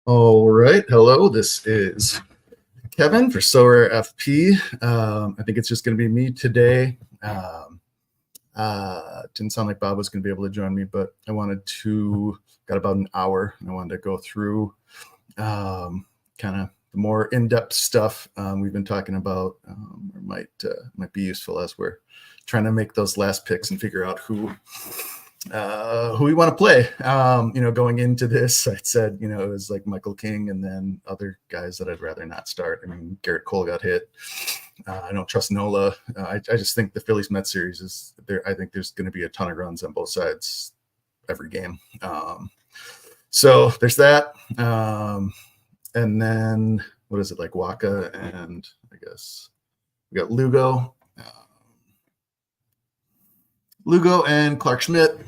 All right. Hello, this is Kevin for Sorare FP. I think it's just going to be me today. Didn't sound like Bob was going to be able to join me, but got about an hour, and I wanted to go through kind of the more in-depth stuff we've been talking about, or might be useful as we're trying to make those last picks and figure out who we want to play. Going into this, I said, it was like Michael King and then other guys that I'd rather not start. I mean, Garrett Cole got hit. I don't trust Nola. I just think the Phillies Mets series is there. I think there's going to be a ton of runs on both sides every game. So there's that. And then what is it, like Waka and I guess we got Lugo and Clark Schmidt.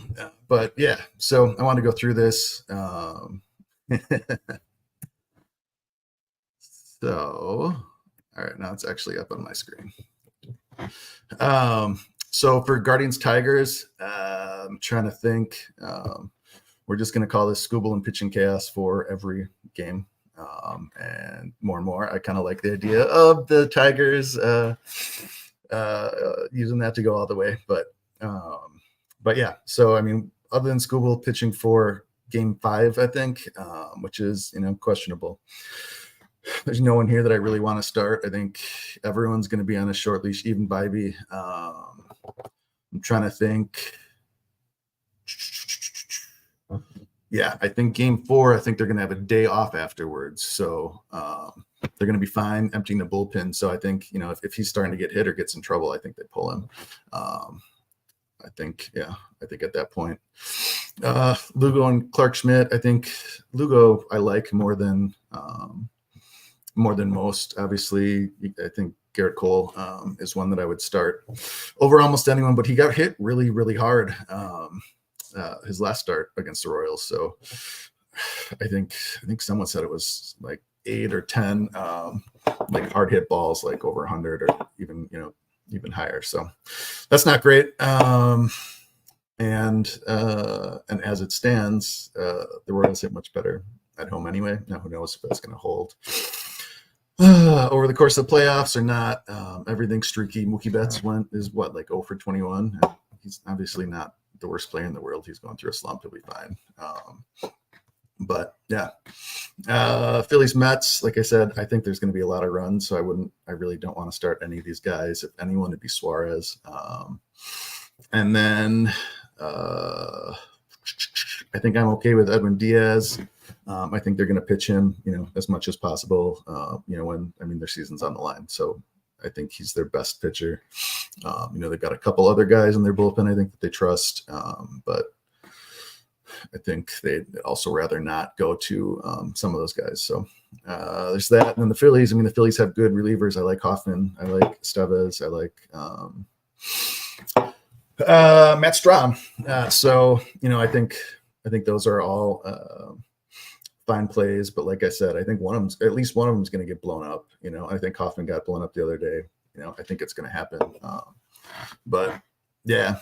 But yeah, so I want to go through this. So, all right, now it's actually up on my screen. So for Guardians Tigers, I'm trying to think. We're just going to call this Scooble and Pitching Chaos for every game. And more. I kind of like the idea of the Tigers using that to go all the way. But yeah, so I mean, other than Scooble pitching for Game 5, I think, which is questionable. There's no one here that I really want to start. I think everyone's going to be on a short leash, even Bybee. I'm trying to think. Yeah, I think Game 4, I think they're going to have a day off afterwards. So they're going to be fine emptying the bullpen. So I think, if he's starting to get hit or gets in trouble, I think they pull him. I think at that point, Lugo and Clark Schmidt, I think Lugo I like more than most. Obviously, I think Garrett Cole is one that I would start over almost anyone, but he got hit really, really hard his last start against the Royals. So I think someone said it was like 8 or 10 like hard hit balls, like over 100 or even higher. So that's not great. And as it stands, the Royals hit much better at home anyway. Now who knows if that's going to hold over the course of the playoffs or not. Everything's streaky. Mookie Betts is like 0 for 21. He's obviously not the worst player in the world. He's going through a slump. He'll be fine. But yeah, Phillies Mets, like I said, I think there's going to be a lot of runs. So I really don't want to start any of these guys. If anyone, it'd be Suarez. And then I think I'm okay with Edwin Diaz. I think they're going to pitch him, as much as possible, when their season's on the line. So I think he's their best pitcher. They've got a couple other guys in their bullpen I think that they trust, but I think they'd also rather not go to some of those guys. So there's that. And then the Phillies, the Phillies have good relievers. I like Hoffman. I like Estevez. I like Matt Strahm. So, I think those are all fine plays. But like I said, I think at least one of them is going to get blown up. I think Hoffman got blown up the other day. I think it's going to happen. But yeah.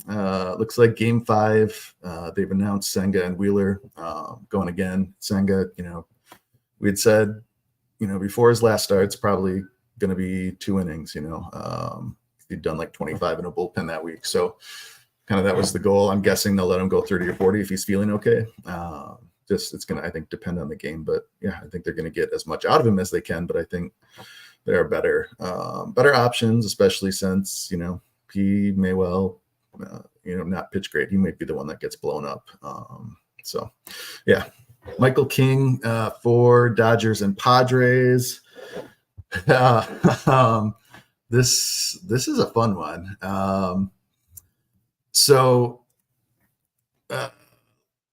Looks like Game 5, they've announced Senga and Wheeler going again. Senga, we had said, before his last start, it's probably going to be 2 innings. He'd done like 25 in a bullpen that week, so kind of that was the goal. I'm guessing they'll let him go 30 or 40 if he's feeling okay. It's going to, I think, depend on the game, but yeah, I think they're going to get as much out of him as they can. But I think there are better options, especially since he may well. Not pitch great. He might be the one that gets blown up. So, yeah. Michael King for Dodgers and Padres. This is a fun one.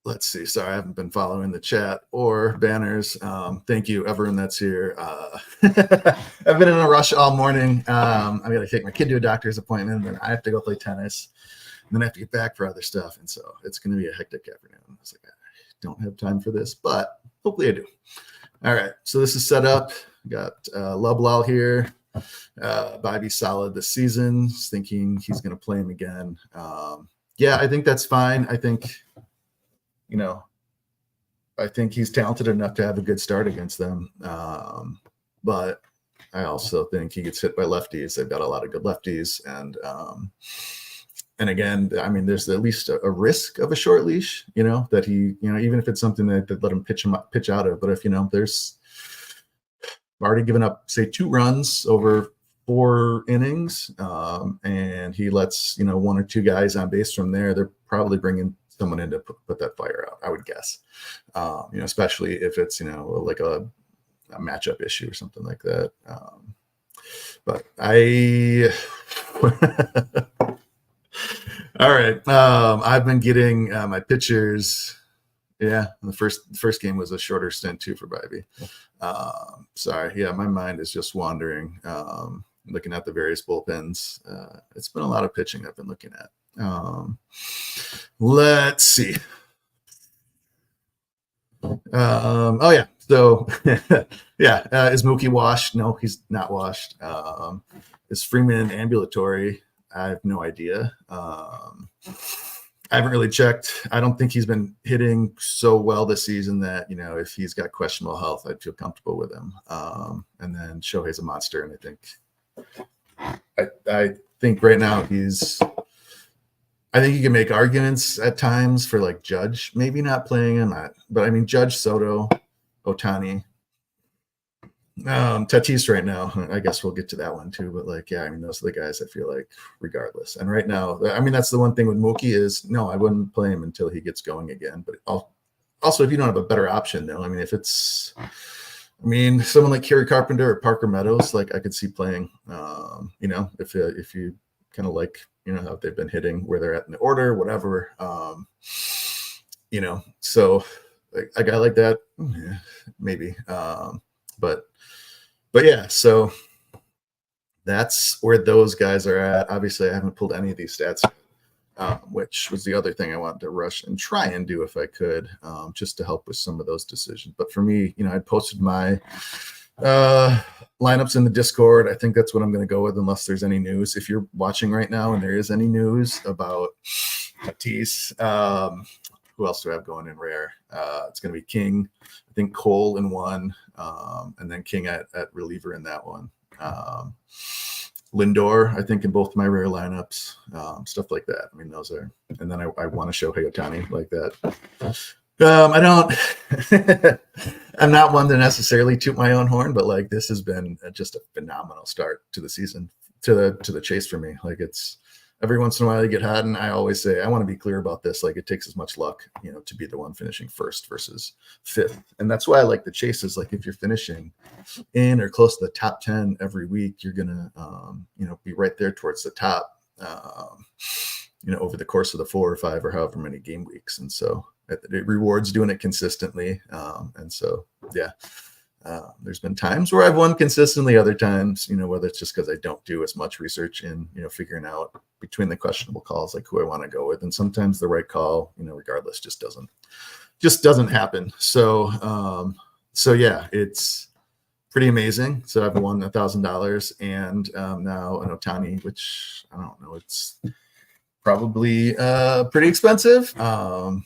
Let's see. Sorry, I haven't been following the chat or banners. Thank you, everyone that's here. I've been in a rush all morning. I got to take my kid to a doctor's appointment, and then I have to go play tennis. And then I have to get back for other stuff. And so it's going to be a hectic afternoon. I was like, I don't have time for this, but hopefully I do. All right. So this is set up. Got Lublal here. Bybee solid this season. Just thinking he's going to play him again. Yeah, I think that's fine. I think, I think he's talented enough to have a good start against them. But I also think he gets hit by lefties. They've got a lot of good lefties, and again, I mean, there's at least a risk of a short leash, that he, even if it's something that let him pitch out of. But if there's already given up, say, 2 runs over 4 innings, and he lets 1 or 2 guys on base from there, they're probably bringing someone in to put that fire out, I would guess. Especially if it's like a matchup issue or something like that. But I all right. I've been getting my pitchers. Yeah, the first game was a shorter stint too for Bybee. Sorry, yeah, my mind is just wandering. Looking at the various bullpens. It's been a lot of pitching I've been looking at. Let's see. Oh yeah. So yeah, is Mookie washed? No, he's not washed. Is Freeman ambulatory? I have no idea. I haven't really checked. I don't think he's been hitting so well this season that, if he's got questionable health, I'd feel comfortable with him. And then Shohei's a monster. And I think right now I think you can make arguments at times for like Judge, maybe not playing him, but I mean, Judge, Soto, Ohtani, Tatis right now. I guess we'll get to that one too, but I mean, those are the guys I feel like regardless. And right now, I mean, that's the one thing with Mookie is no, I wouldn't play him until he gets going again. But also, if you don't have a better option, though, I mean, someone like Kerry Carpenter or Parker Meadows, I could see playing, if you kind of like, how they've been hitting, where they're at in the order, whatever. So a guy like that, yeah, maybe. But yeah, so that's where those guys are at. Obviously, I haven't pulled any of these stats, which was the other thing I wanted to rush and try and do if I could, just to help with some of those decisions. But for me, I posted my lineups in the Discord. I think that's what I'm going to go with unless there's any news. If you're watching right now and there is any news about Tatis, who else do I have going in rare? It's going to be King, I think Cole in 1, and then King at reliever in that one. Lindor, I think, in both my rare lineups, stuff like that. I mean, those are, and then I want to show Ohtani like that. I don't, I'm not one to necessarily toot my own horn, but this has been just a phenomenal start to the season, to the chase for me. It's every once in a while you get hot, and I always say, I want to be clear about this. It takes as much luck, to be the one finishing first versus 5th. And that's why I like the chases. If you're finishing in or close to the top 10 every week, you're going to, be right there towards the top, over the course of the 4 or 5 or however many game weeks. And so it rewards doing it consistently. And so, yeah, there's been times where I've won consistently, other times, whether it's just because I don't do as much research in, figuring out between the questionable calls, who I want to go with. And sometimes the right call, regardless, just doesn't happen. So yeah, it's pretty amazing. So I've won $1,000 and now an Ohtani, which I don't know, it's probably pretty expensive.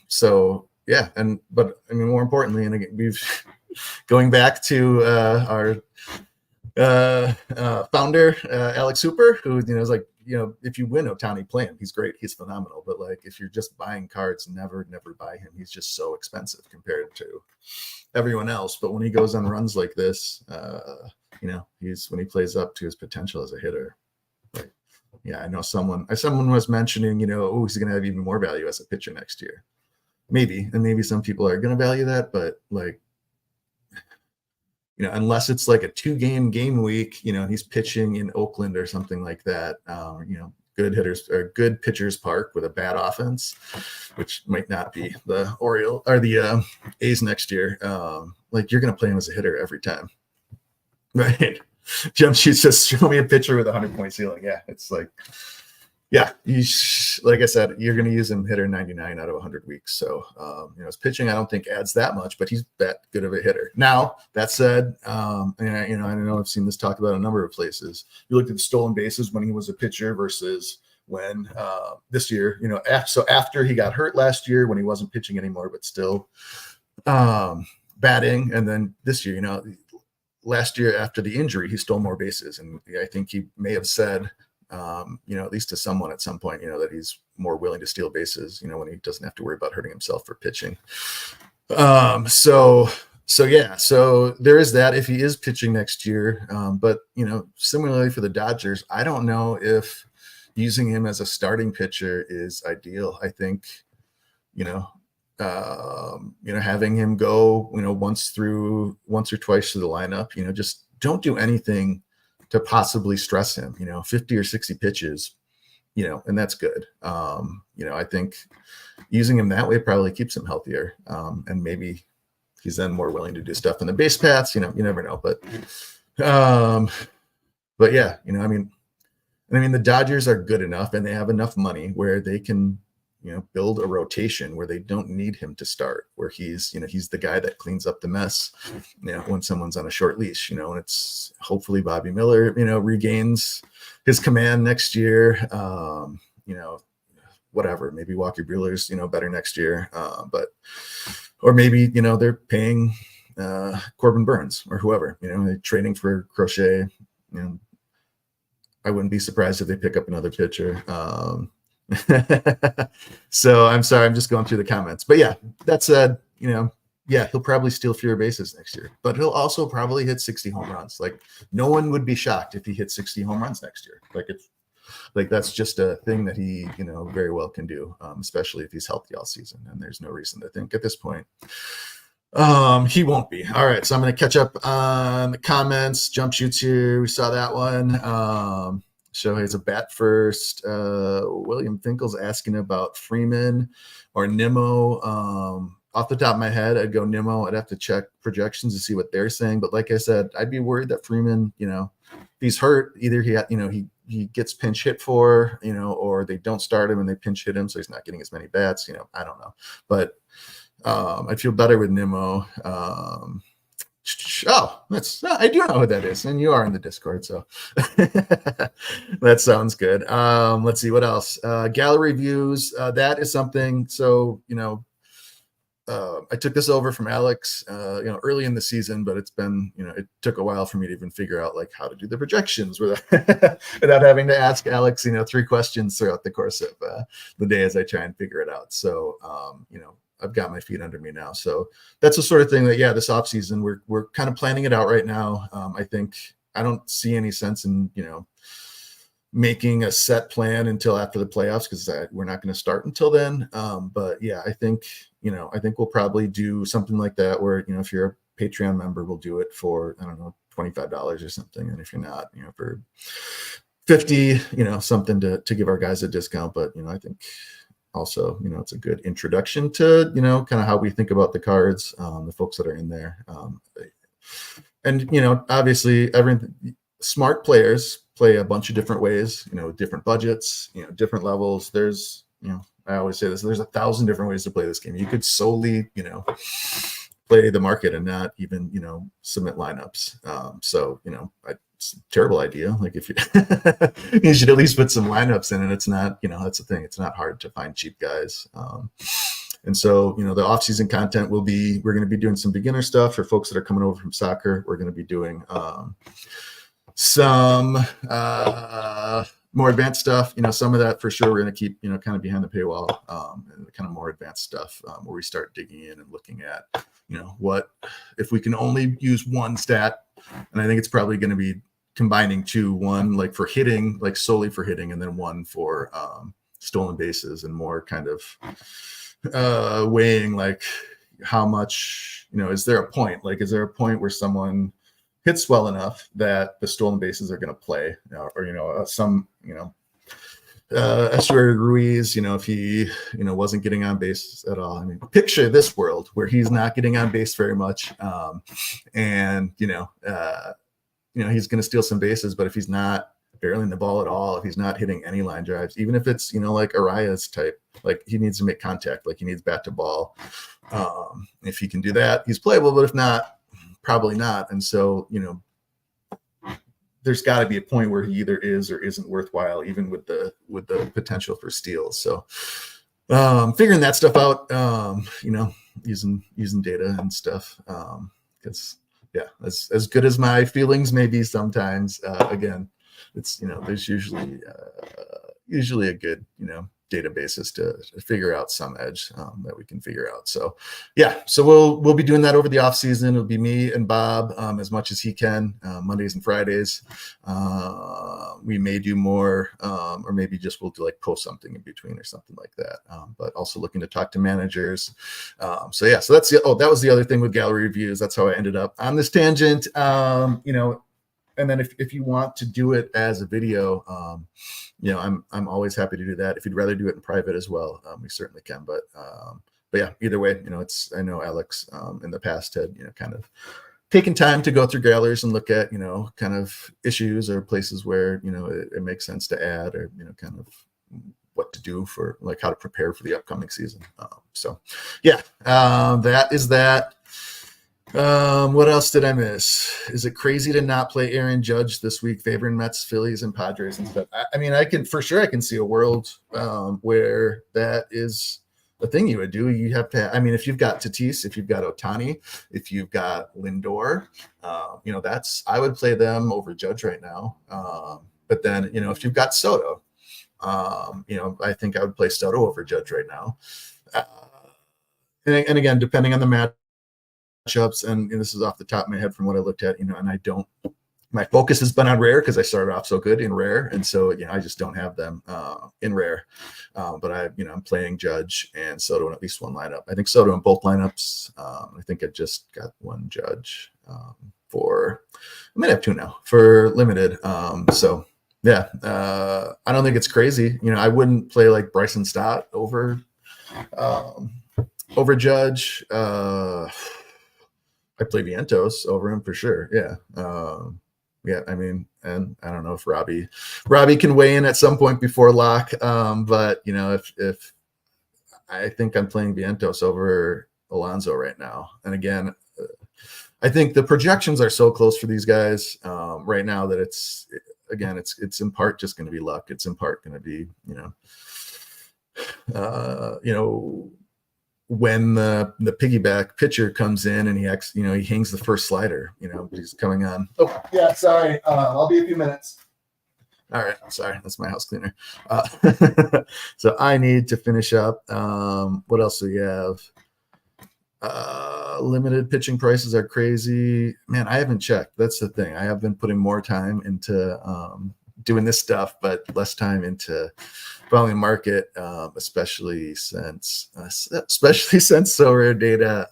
So yeah, but I mean, more importantly, and again, we've going back to our founder, Alex Hooper, who is if you win Ohtani, play him. He's great. He's phenomenal. But if you're just buying cards, never buy him. He's just so expensive compared to everyone else. But when he goes on runs like this, when he plays up to his potential as a hitter. Yeah, I know someone was mentioning, he's going to have even more value as a pitcher next year. Maybe, and maybe some people are going to value that, but unless it's a 2-game week, he's pitching in Oakland or something like that, good hitters or good pitchers park with a bad offense, which might not be the Orioles or the A's next year. You're going to play him as a hitter every time, right? Jump sheets, just show me a pitcher with a 100-point ceiling. Yeah, it's yeah, like I said, you're going to use him hitter 99 out of 100 weeks. So, his pitching, I don't think adds that much, but he's that good of a hitter. Now, that said, and I know I've seen this talked about a number of places. You looked at the stolen bases when he was a pitcher versus when this year, so after he got hurt last year when he wasn't pitching anymore, but still batting. And then this year, last year after the injury, he stole more bases. And I think he may have said, at least to someone at some point, that he's more willing to steal bases, when he doesn't have to worry about hurting himself for pitching. So there is that if he is pitching next year. But, similarly for the Dodgers, I don't know if using him as a starting pitcher is ideal. I think, having him go, once or twice through the lineup, just don't do anything to possibly stress him, 50 or 60 pitches, and that's good. I think using him that way probably keeps him healthier. And maybe he's then more willing to do stuff in the base paths, you never know. But yeah, the Dodgers are good enough and they have enough money where they can, build a rotation where they don't need him to start, where he's the guy that cleans up the mess, when someone's on a short leash, and it's hopefully Bobby Miller, regains his command next year. Whatever, maybe Walker Buehler's, better next year. Or maybe, they're paying Corbin Burns or whoever, they're trading for Crochet. I wouldn't be surprised if they pick up another pitcher. So I'm sorry, I'm just going through the comments. But yeah, that said, he'll probably steal fewer bases next year, but he'll also probably hit 60 home runs. Like, no one would be shocked if he hit 60 home runs next year. That's just a thing that he, very well can do, especially if he's healthy all season. And there's no reason to think at this point he won't be. All right, so I'm going to catch up on the comments. Jump shoots here. We saw that one. Shohei's a bat first. William Finkel's asking about Freeman or Nimmo. Off the top of my head, I'd go Nimmo. I'd have to check projections to see what they're saying. But like I said, I'd be worried that Freeman, if he's hurt, either he gets pinch hit for, or they don't start him and they pinch hit him, so he's not getting as many bats. I don't know. But I'd feel better with Nimmo. I do know who that is, and you are in the Discord, so that sounds good. Let's see what else. Gallery views, that is something. So I took this over from Alex early in the season, but it's been, it took a while for me to even figure out how to do the projections without having to ask Alex 3 questions throughout the course of the day as I try and figure it out. So I've got my feet under me now. So that's the sort of thing that, this off season, we're kind of planning it out right now. I think I don't see any sense in, making a set plan until after the playoffs, because we're not going to start until then. But yeah, I think we'll probably do something like that where, if you're a Patreon member, we'll do it for, I don't know, $25 or something. And if you're not, for 50, something to give our guys a discount. But, I think also, it's a good introduction to, kind of how we think about the cards, the folks that are in there. And, obviously smart players play a bunch of different ways, different budgets, different levels. There's, I always say this, there's 1,000 different ways to play this game. You could solely, play the market and not even, submit lineups. So, it's a terrible idea. Like, if you should at least put some lineups in, and it's not, that's the thing. It's not hard to find cheap guys. And so, the off-season content we're going to be doing some beginner stuff for folks that are coming over from soccer. We're going to be doing some more advanced stuff. Some of that for sure we're going to keep, kind of behind the paywall, and kind of more advanced stuff where we start digging in and looking at, what if we can only use one stat. And I think it's probably going to be combining one like for hitting, like solely for hitting, and then one for stolen bases, and more kind of weighing like how much, is there a point where someone hits well enough that the stolen bases are going to play, or Estuary Ruiz, if he, wasn't getting on base at all. I mean, picture this world where he's not getting on base very much. And, he's going to steal some bases, but if he's not barreling the ball at all, if he's not hitting any line drives, even if it's, like Arias type, like he needs to make contact, like he needs bat to ball. If he can do that, he's playable, but if not, probably not. And so, there's got to be a point where he either is or isn't worthwhile, even with the potential for steals. So figuring that stuff out, using data and stuff. Because yeah, as good as my feelings may be sometimes, again, it's there's usually a good databases to figure out some edge that we can figure out. So yeah, so we'll be doing that over the off season. It'll be me and Bob as much as he can, Mondays and Fridays. We may do more, or maybe just we'll do like post something in between or something like that. But also looking to talk to managers. So yeah, so that's that was the other thing with gallery reviews. That's how I ended up on this tangent. And then if you want to do it as a video, I'm always happy to do that. If you'd rather do it in private as well, we certainly can. But yeah, either way, I know Alex in the past had kind of taken time to go through galleries and look at kind of issues or places where it makes sense to add, or kind of what to do for like how to prepare for the upcoming season. So yeah, that is that. What else did I miss? Is it crazy to not play Aaron Judge this week, favoring Mets, Phillies, and Padres and stuff? I mean, I can see a world where that is the thing you would do. You have to, if you've got Tatis, if you've got Ohtani, if you've got Lindor, I would play them over Judge right now. But then, if you've got Soto, I think I would play Soto over Judge right now. And again, depending on the matchups, and this is off the top of my head from what I looked at, and my focus has been on rare because I started off so good in rare, and so I just don't have them in rare. But I'm playing Judge and Soto in at least one lineup. I think Soto in both lineups. I think I just got one Judge I might have two now for limited. So yeah, I don't think it's crazy. I wouldn't play like Bryson Stott over Judge. I play Vientos over him for sure. Yeah. Yeah. And I don't know if Robbie can weigh in at some point before lock. But if I think I'm playing Vientos over Alonso right now. And again, I think the projections are so close for these guys right now that it's in part just going to be luck. It's in part going to be, when the piggyback pitcher comes in and he hangs the first slider, he's coming on. Oh yeah, sorry. I'll be a few minutes. All right, sorry, that's my house cleaner. So I need to finish up. What else do we have? Limited pitching prices are crazy. Man, I haven't checked. That's the thing. I have been putting more time into doing this stuff, but less time into following market, especially since Sorare data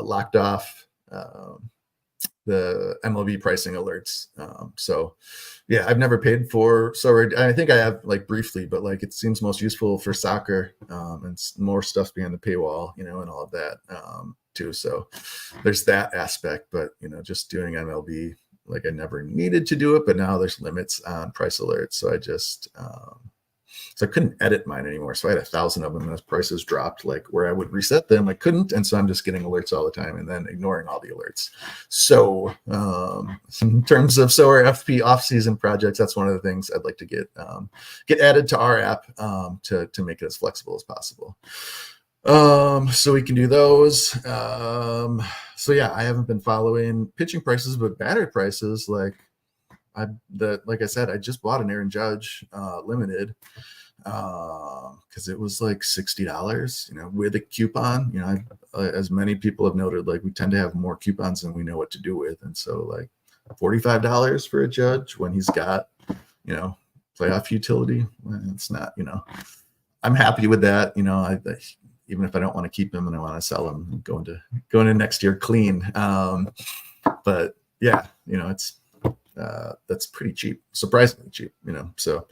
locked off the MLB pricing alerts. So yeah, I've never paid for Sorare. I think I have like briefly, but like it seems most useful for soccer and more stuff behind the paywall, and all of that too. So there's that aspect, but just doing MLB, like I never needed to do it, but now there's limits on price alerts. So I just, so I couldn't edit mine anymore. So I had 1,000 of them and as prices dropped, like where I would reset them, I couldn't. And so I'm just getting alerts all the time and then ignoring all the alerts. So in terms of SOAR FP off-season projects, that's one of the things I'd like to get added to our app to make it as flexible as possible. So we can do those. So yeah, I haven't been following pitching prices, but battery prices, like I said, I just bought an Aaron Judge limited because it was like $60, with a coupon. As many people have noted, like we tend to have more coupons than we know what to do with, and so like $45 for a Judge when he's got playoff utility, it's not. I'm happy with that. Even if I don't want to keep him and I want to sell him, going to next year clean. But yeah, it's that's pretty cheap, surprisingly cheap. So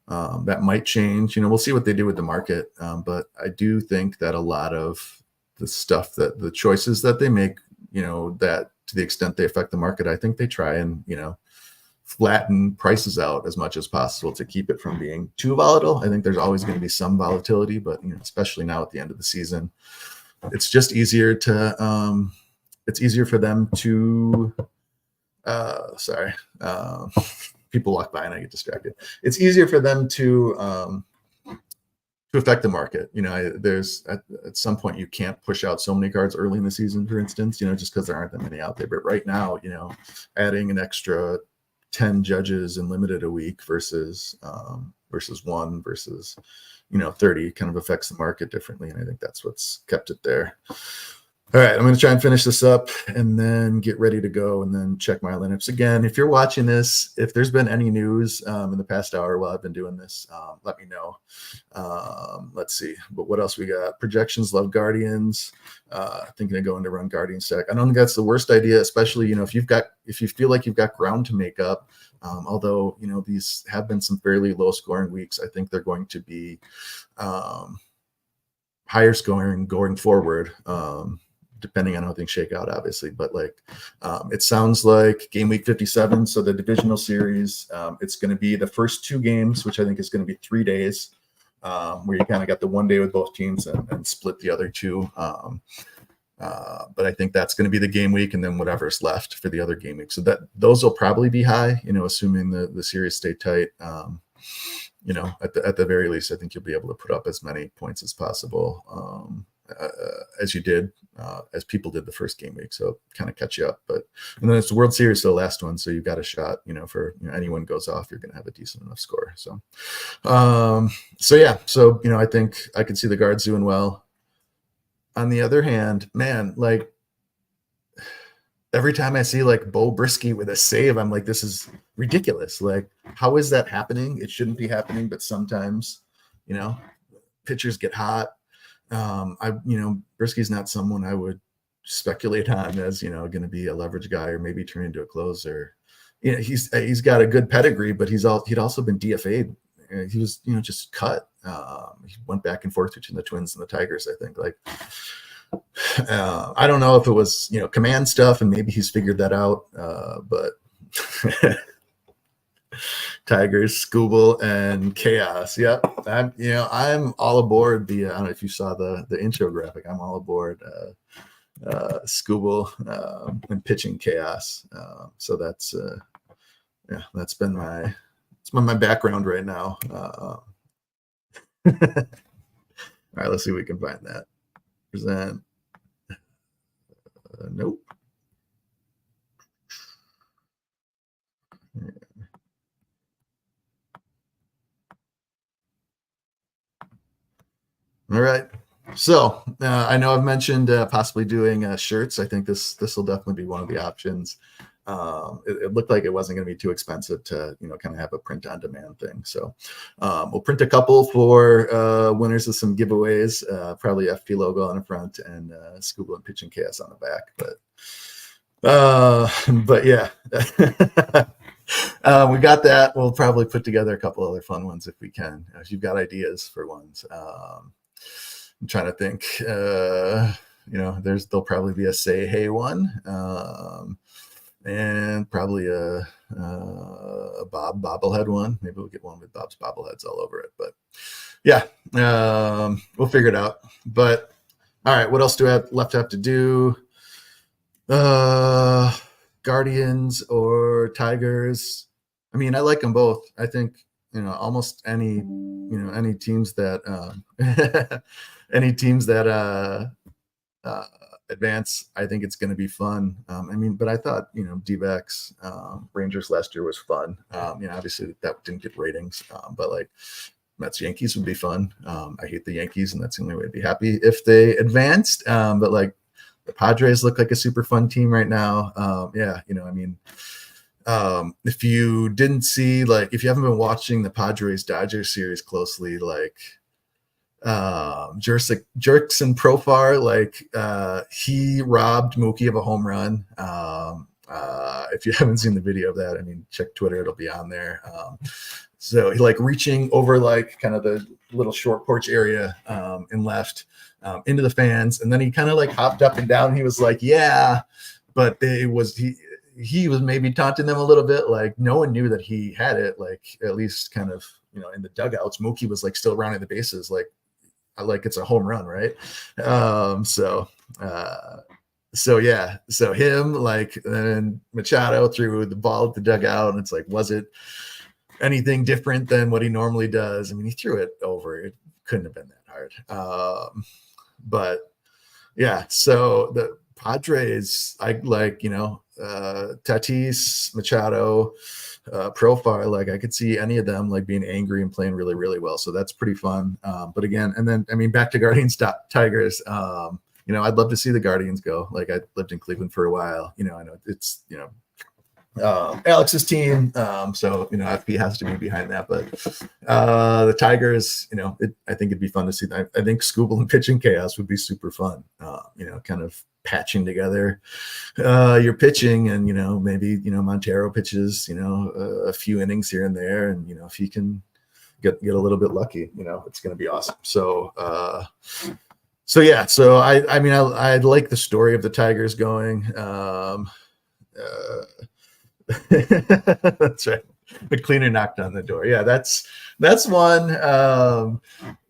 that might change. We'll see what they do with the market. But I do think that a lot of the stuff the choices that they make, that to the extent they affect the market, I think they try and flatten prices out as much as possible to keep it from being too volatile. I think there's always going to be some volatility, but especially now at the end of the season, it's just easier to it's easier for them to people walk by and I get distracted. It's easier for them to to affect the market. There's at some point you can't push out so many cards early in the season, for instance, just because there aren't that many out there. But right now, adding an extra 10 judges in limited a week versus one versus 30 kind of affects the market differently, and I think that's what's kept it there. All right, I'm going to try and finish this up and then get ready to go and then check my lineups again. If you're watching this, if there's been any news in the past hour while I've been doing this, let me know. Let's see. But what else we got? Projections, love Guardians. Thinking of going to run Guardian stack. I don't think that's the worst idea, especially, if you feel like you've got ground to make up. Although, these have been some fairly low scoring weeks. I think they're going to be higher scoring going forward. Depending on how things shake out, obviously. But it sounds like game week 57, so the divisional series, it's going to be the first 2 games, which I think is going to be 3 days, where you kind of got the 1 day with both teams and split the other 2. But I think that's going to be the game week, and then whatever's left for the other game week. So those will probably be high, assuming the series stay tight. At the very least, I think you'll be able to put up as many points as possible. As you did, as people did the first game week, so kind of catch you up. And then it's the World Series, so the last one, so you've got a shot. For anyone goes off, you're going to have a decent enough score. So, I think I could see the Guards doing well. On the other hand, man, every time I see Bo Brisky with a save, I'm like, this is ridiculous. How is that happening? It shouldn't be happening, but sometimes, pitchers get hot. Brisky's not someone I would speculate on as, going to be a leverage guy or maybe turn into a closer. He's got a good pedigree, but he'd also been DFA'd. He was, just cut. He went back and forth between the Twins and the Tigers, I think. I don't know if it was, command stuff and maybe he's figured that out. But Tigers, Scooble, and Chaos. Yep. I'm all aboard I don't know if you saw the intro graphic. I'm all aboard Scooble and pitching Chaos. So that's that's been my background right now. All right, let's see if we can find that. Present. Nope. All right. So I know I've mentioned possibly doing shirts. I think this will definitely be one of the options. It looked like it wasn't going to be too expensive to, kind of have a print on demand thing. So we'll print a couple for winners of some giveaways, probably FP logo on the front and Scuba and Pitching Chaos on the back. But yeah, we got that. We'll probably put together a couple other fun ones if we can. If you've got ideas for ones. I'm trying to think, there'll probably be a Say Hey one, and probably a Bob bobblehead one. Maybe we'll get one with Bob's bobbleheads all over it, but yeah, we'll figure it out. But all right, what else do I have to do? Guardians or Tigers? I mean, I like them both. I think, almost any teams that, advance, I think it's going to be fun. But I thought, D-backs, Rangers last year was fun. Obviously that didn't get ratings, but Mets Yankees would be fun. I hate the Yankees, and that's the only way I'd be happy if they advanced. But the Padres look like a super fun team right now. If you didn't see, if you haven't been watching the Padres Dodgers series closely, Jerkson Profar, he robbed Mookie of a home run. If you haven't seen the video of that, check Twitter, it'll be on there. So he reaching over kind of the little short porch area in left into the fans, and then he kind of hopped up and down. He was yeah, but he was maybe taunting them a little bit. No one knew that he had it. At least kind of in the dugouts, Mookie was still rounding the bases. It's a home run, right? So him, and Machado threw the ball at the dugout, and it's was it anything different than what he normally does. I mean, he threw it over. It couldn't have been that hard. But yeah, so the Padres, I like, Tatis, Machado, Profile. Like I could see any of them like being angry and playing really, really well. So that's pretty fun. But again, and then, I mean, back to Guardians Tigers. I'd love to see the Guardians go. Like I lived in Cleveland for a while. I know it's, Alex's team. So, FP has to be behind that. But the Tigers, I think it'd be fun to see that. I think Scooble and pitching chaos would be super fun. Kind of patching together your pitching and, maybe, Montero pitches, a few innings here and there. And, if he can get a little bit lucky, it's going to be awesome. So, yeah, so I like the story of the Tigers going. That's right. The cleaner knocked on the door. Yeah, that's one.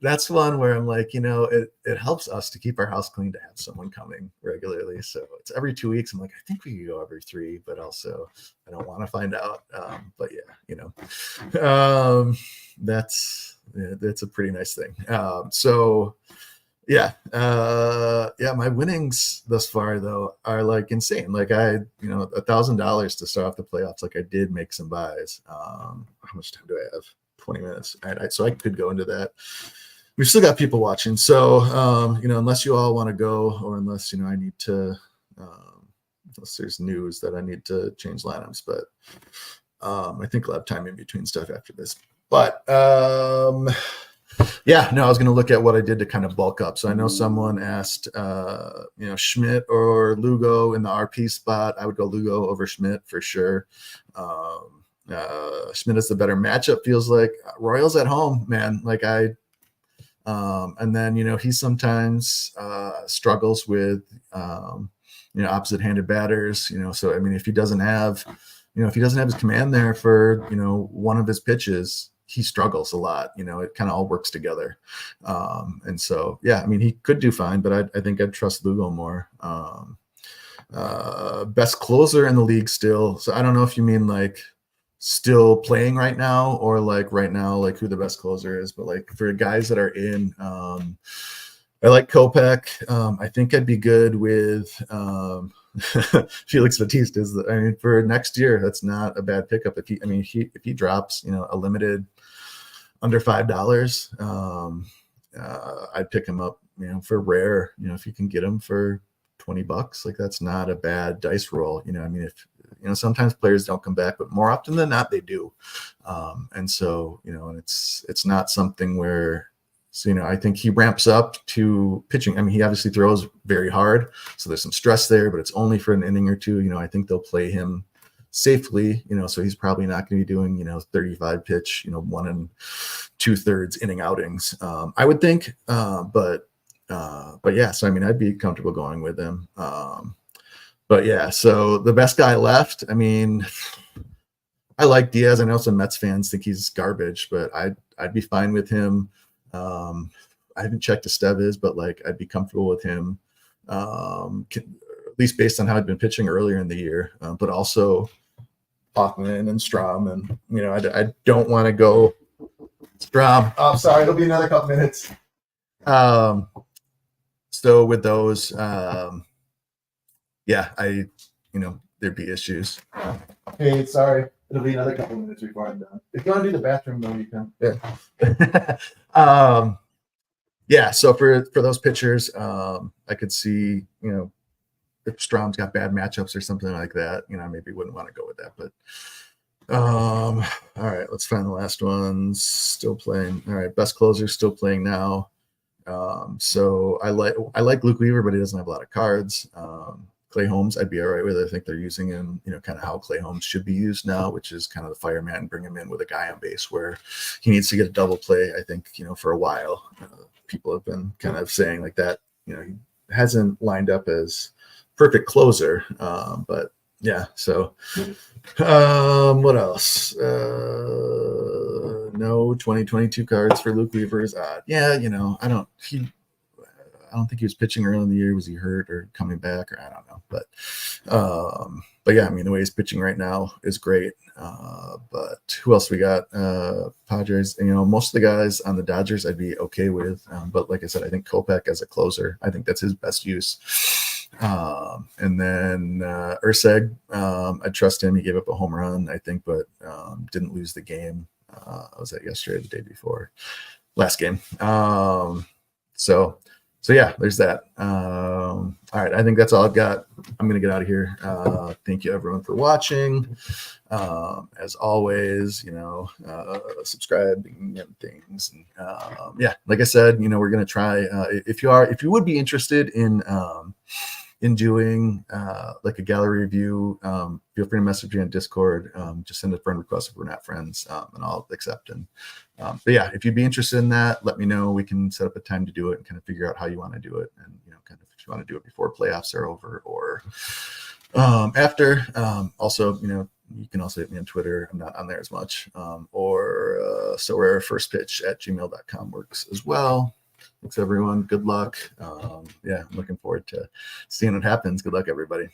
That's one where I'm like, it helps us to keep our house clean to have someone coming regularly. So it's every 2 weeks. I'm like, I think we could go every 3, but also I don't want to find out. But yeah, that's a pretty nice thing. So. Yeah. My winnings thus far though are like insane. Like I, $1,000 to start off the playoffs. Like I did make some buys. How much time do I have? 20 minutes. So I could go into that. We've still got people watching. So, unless you all want to go, or unless, I need to, unless there's news that I need to change lineups, but I think we'll have time in between stuff after this. But, I was going to look at what I did to kind of bulk up. So I know someone asked, Schmidt or Lugo in the RP spot. I would go Lugo over Schmidt for sure. Schmidt is the better matchup, feels like. Royals at home, man. Like and then, he sometimes struggles with, opposite-handed batters, so, I mean, if he doesn't have his command there for, one of his pitches, he struggles a lot. It kind of all works together. And so, I mean, he could do fine, but I think I'd trust Lugo more. Best closer in the league still. So I don't know if you mean like still playing right now or like right now, like who the best closer is, but like for guys that are in, I like Kopech. I think I'd be good with Felix Bautista. For next year, that's not a bad pickup. If he drops, a limited under $5, I'd pick him up, for rare. If you can get him for $20, like that's not a bad dice roll. If sometimes players don't come back, but more often than not they do. And so, and it's not something where. So, I think he ramps up to pitching. I mean, he obviously throws very hard, so there's some stress there, but it's only for an inning or two. I think they'll play him safely, so he's probably not going to be doing, 35 pitch, 1 2/3 inning outings. I would think, but yeah, so, I mean, I'd be comfortable going with him. But yeah, so the best guy left, I mean, I like Diaz. I know some Mets fans think he's garbage, but I'd be fine with him. I haven't checked Estevez, but like I'd be comfortable with him, at least based on how I'd been pitching earlier in the year. But also Hoffman and Strom, and I don't want to go Strom. Oh, sorry, it'll be another couple minutes. So with those, there'd be issues. Hey, sorry. It'll be another couple minutes before I'm done. If you want to do the bathroom, though, you can. Yeah. So for those pitchers, I could see, if Strom's got bad matchups or something like that, maybe wouldn't want to go with that. But all right, let's find the last ones. Still playing. All right, best closer still playing now. So I like Luke Weaver, but he doesn't have a lot of cards. Clay Holmes, I'd be all right with it. I think they're using him, kind of how Clay Holmes should be used now, which is kind of the fireman, bring him in with a guy on base where he needs to get a double play. I think, for a while, people have been kind of saying like that, he hasn't lined up as perfect closer. But yeah, so what else? No 2022 cards for Luke Weaver is odd. Yeah, I don't think he was pitching early in the year. Was he hurt or coming back, or I don't know. But yeah, I mean, the way he's pitching right now is great. But who else we got? Padres. You know, most of the guys on the Dodgers I'd be okay with. But like I said, I think Kopech as a closer, I think that's his best use. And then Urseg, I trust him. He gave up a home run, I think, but didn't lose the game. Was that yesterday or the day before? Last game. So yeah, there's that. All right, I think that's all I've got. I'm gonna get out of here. Thank you everyone for watching. As always, you know, subscribing and things. And, yeah, like I said, you know, we're gonna try. If you would be interested in doing like a gallery review, feel free to message me on Discord. Just send a friend request if we're not friends, and I'll accept. And but yeah, if you'd be interested in that, let me know. We can set up a time to do it and kind of figure out how you want to do it. And you know, kind of if you want to do it before playoffs are over or after. Also, you know, you can also hit me on Twitter. I'm not on there as much. Or Sorare firstpitch@gmail.com works as well. Thanks everyone. Good luck. Yeah, I'm looking forward to seeing what happens. Good luck, everybody.